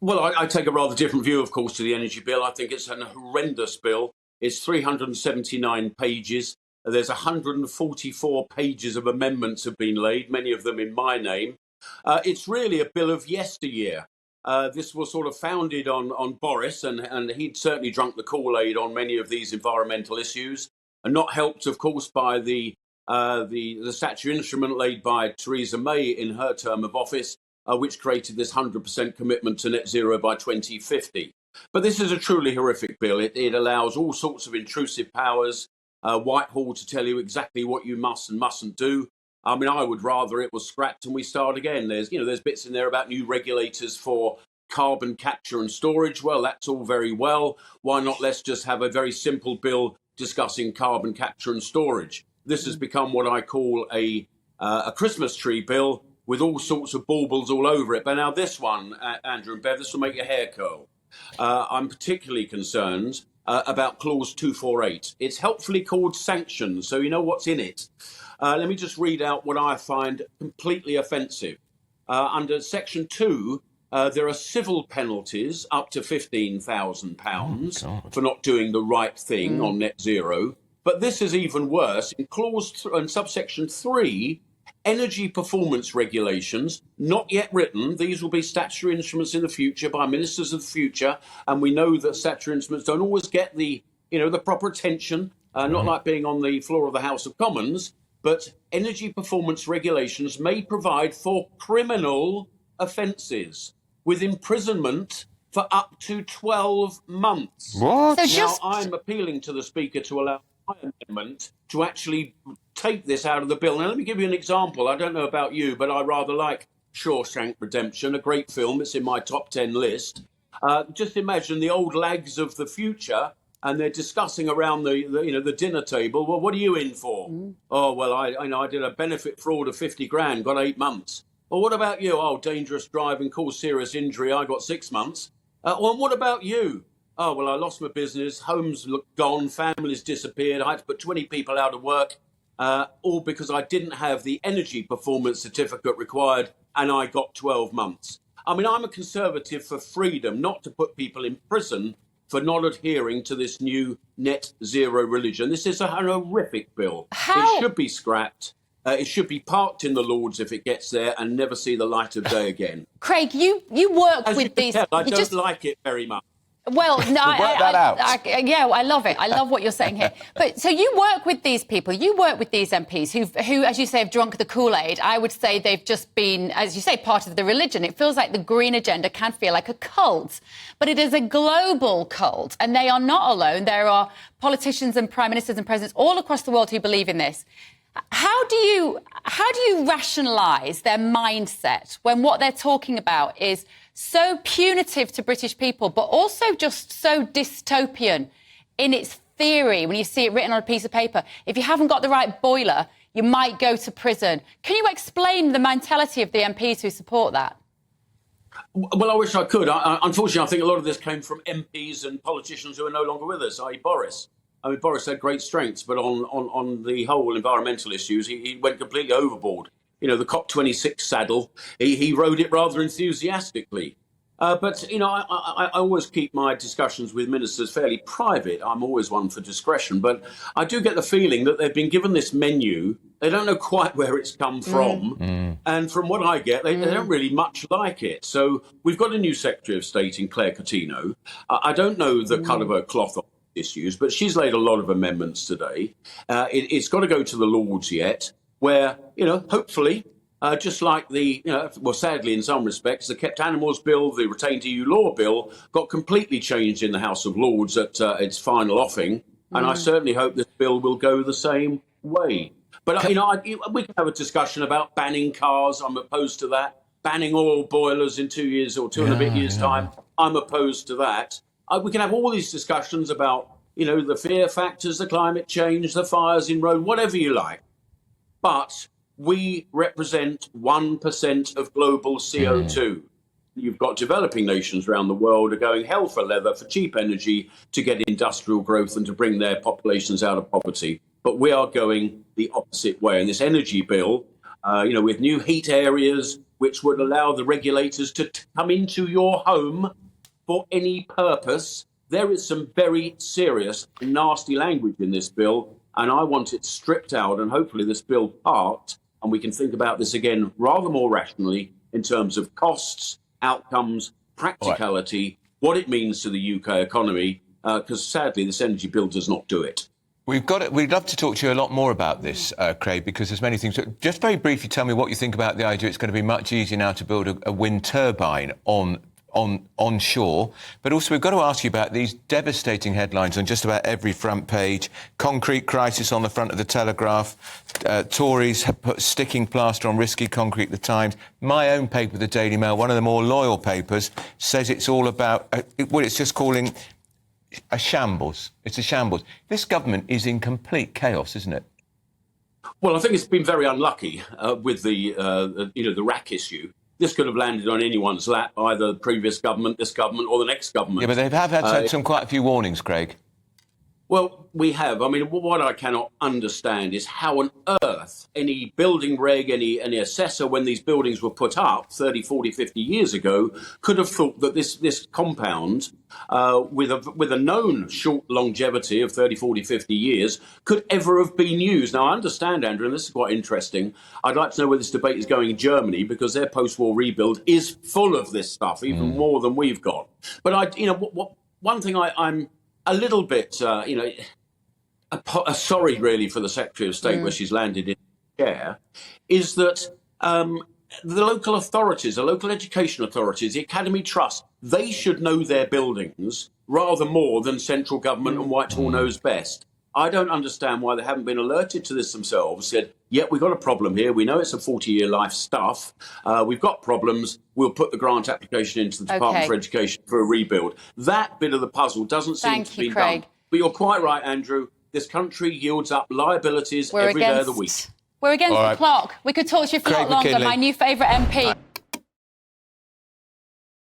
Well, I take a rather different view, of course, to the energy bill. I think it's an horrendous bill. It's 379 pages. There's 144 pages of amendments have been laid, many of them in my name. It's really a bill of yesteryear. This was sort of founded on Boris, and he'd certainly drunk the Kool-Aid on many of these environmental issues, and not helped, of course, by the statutory instrument laid by Theresa May in her term of office, which created this 100% commitment to net zero by 2050. But this is a truly horrific bill. It allows all sorts of intrusive powers, Whitehall to tell you exactly what you must and mustn't do. I mean, I would rather it was scrapped and we start again. There's bits in there about new regulators for carbon capture and storage. Well, that's all very well. Why not let's just have a very simple bill discussing carbon capture and storage? This has become what I call a Christmas tree bill with all sorts of baubles all over it. But now this one, Andrew and Bev, this will make your hair curl. I'm particularly concerned about clause 248. It's helpfully called sanctions, so you know what's in it. Let me just read out what I find completely offensive. Under section 2, there are civil penalties up to £15,000 for not doing the right thing on net zero. But this is even worse. In subsection 3, energy performance regulations, not yet written. These will be statutory instruments in the future by ministers of the future. And we know that statutory instruments don't always get the proper attention, not like being on the floor of the House of Commons. But energy performance regulations may provide for criminal offences with imprisonment for up to 12 months. What? Now, I'm appealing to the Speaker to allow my amendment to actually take this out of the bill. Now, let me give you an example. I don't know about you, but I rather like Shawshank Redemption, a great film. It's in my top 10 list. Just imagine the old lags of the future, and they're discussing around the dinner table. Well, what are you in for? Oh, well, I did a benefit fraud of 50 grand, got 8 months. Well, what about you? Oh, dangerous driving, caused serious injury, I got 6 months. Well, what about you? Oh, well, I lost my business, home's gone, family's disappeared, I had to put 20 people out of work, all because I didn't have the energy performance certificate required, and I got 12 months. I mean, I'm a conservative for freedom, not to put people in prison for not adhering to this new net zero religion. This is a horrific bill. It should be scrapped. It should be parked in the Lords if it gets there and never see the light of day again. Craig, you work As with you can these. tell, I don't like it very much. Well, no, I love it. I love what you're saying here. But so you work with these people, you work with these MPs who, as you say, have drunk the Kool-Aid. I would say they've just been, as you say, part of the religion. It feels like the green agenda can feel like a cult, but it is a global cult, and they are not alone. There are politicians and prime ministers and presidents all across the world who believe in this. How do you rationalise their mindset when what they're talking about is so punitive to British people, but also just so dystopian in its theory when you see it written on a piece of paper? If you haven't got the right boiler, you might go to prison. Can you explain the mentality of the MPs who support that? Well, I wish I could. Unfortunately, I think a lot of this came from MPs and politicians who are no longer with us, i.e. Boris. I mean, Boris had great strengths, but on the whole environmental issues, he went completely overboard. You know, the COP26 saddle, he rode it rather enthusiastically. But, I always keep my discussions with ministers fairly private. I'm always one for discretion. But I do get the feeling that they've been given this menu. They don't know quite where it's come from. And from what I get, they don't really much like it. So we've got a new Secretary of State in Claire Coutinho. I don't know the cut of her cloth on issues, but she's laid a lot of amendments today. It's got to go to the Lords yet, where, hopefully, just like sadly in some respects, the Kept Animals Bill, the Retained EU Law Bill, got completely changed in the House of Lords at its final offing. And I certainly hope this bill will go the same way. But, we can have a discussion about banning cars. I'm opposed to that. Banning oil boilers in 2 years or two and a bit years' time. I'm opposed to that. We can have all these discussions about, the fear factors, the climate change, the fires in Rome, whatever you like. But we represent 1% of global CO2. You've got developing nations around the world are going hell for leather for cheap energy to get industrial growth and to bring their populations out of poverty. But we are going the opposite way. And this energy bill, with new heat areas, which would allow the regulators to come into your home for any purpose. There is some very serious, nasty language in this bill, and I want it stripped out, and hopefully this bill parked, and we can think about this again rather more rationally in terms of costs, outcomes, practicality, what it means to the UK economy, because sadly this energy bill does not do it. We'd love to talk to you a lot more about this, Craig, because there's many things. Just very briefly tell me what you think about the idea it's going to be much easier now to build a wind turbine onshore. But also we've got to ask you about these devastating headlines on just about every front page. Concrete crisis on the front of the Telegraph. Tories have put sticking plaster on risky concrete, the Times. My own paper, the Daily Mail, one of the more loyal papers, says it's all about what it's just calling a shambles. It's a shambles. This government is in complete chaos, isn't it? Well, I think it's been very unlucky with the RAC issue. This could have landed on anyone's lap, either the previous government, this government, or the next government. Yeah, but they have had quite a few warnings, Craig. Well, we have. I mean, what I cannot understand is how on earth any building reg, any assessor, when these buildings were put up 30, 40, 50 years ago, could have thought that this compound, with a known short longevity of 30, 40, 50 years, could ever have been used. Now, I understand, Andrew, and this is quite interesting. I'd like to know where this debate is going in Germany, because their post-war rebuild is full of this stuff, even more than we've got. But one thing I'm a little bit, sorry, really, for the Secretary of State where she's landed in the chair, is that the local authorities, the local education authorities, the Academy Trust, they should know their buildings rather more than central government and Whitehall knows best. I don't understand why they haven't been alerted to this themselves, said, yeah, we've got a problem here. We know it's a 40-year life stuff. We've got problems. We'll put the grant application into the Department for Education for a rebuild. That bit of the puzzle doesn't seem to be done. But you're quite right, Andrew. This country yields up liabilities every day of the week. We're against the clock. We could talk to you for a lot longer. My new favourite MP.